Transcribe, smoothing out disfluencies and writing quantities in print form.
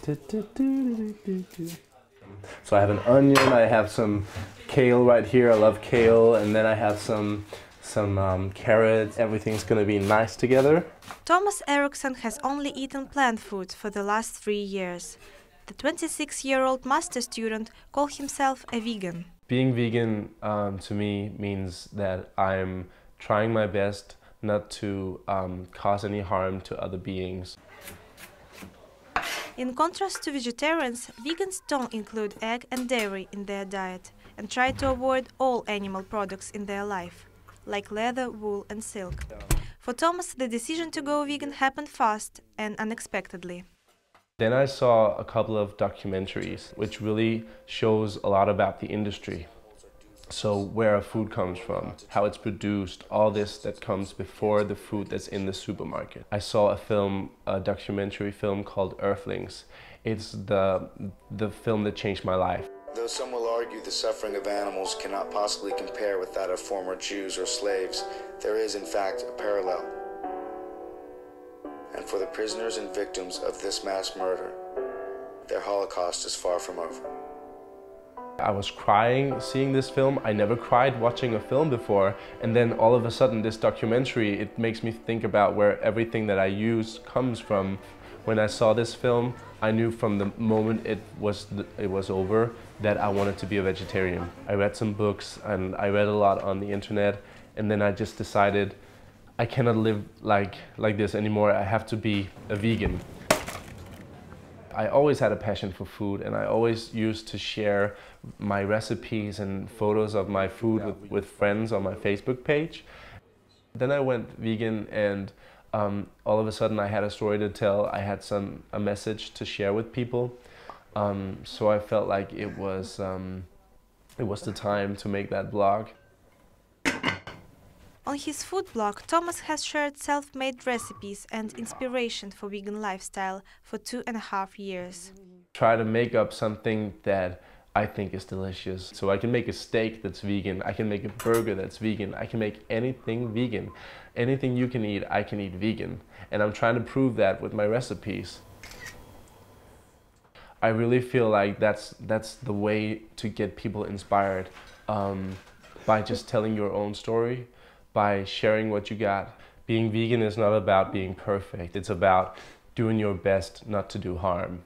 So I have an onion, I have some kale right here, I love kale, and then I have some carrots. Everything's gonna be nice together. Thomas Eriksson has only eaten plant food for the last 3 years. The 26-year-old master student calls himself a vegan. Being vegan to me means that I'm trying my best not to cause any harm to other beings. In contrast to vegetarians, vegans don't include egg and dairy in their diet and try to avoid all animal products in their life, like leather, wool and silk. For Thomas, the decision to go vegan happened fast and unexpectedly. Then I saw a couple of documentaries which really shows a lot about the industry. So where food comes from, how it's produced, all this that comes before the food that's in the supermarket. I saw a documentary film called Earthlings. It's the film that changed my life. Though some will argue the suffering of animals cannot possibly compare with that of former Jews or slaves, there is in fact a parallel. And for the prisoners and victims of this mass murder, their Holocaust is far from over. I was crying seeing this film. I never cried watching a film before, and then all of a sudden this documentary, it makes me think about where everything that I use comes from. When I saw this film, I knew from the moment it was over that I wanted to be a vegetarian. I read some books and I read a lot on the internet, and then I just decided I cannot live like this anymore. I have to be a vegan. I always had a passion for food, and I always used to share my recipes and photos of my food with friends on my Facebook page. Then I went vegan, and all of a sudden I had a story to tell. I had a message to share with people. So I felt like it was the time to make that blog. On his food blog, Thomas has shared self-made recipes and inspiration for vegan lifestyle for 2.5 years. Try to make up something that I think is delicious. So I can make a steak that's vegan, I can make a burger that's vegan, I can make anything vegan. Anything you can eat, I can eat vegan. And I'm trying to prove that with my recipes. I really feel like that's the way to get people inspired, by just telling your own story, by sharing what you got. Being vegan is not about being perfect, it's about doing your best not to do harm.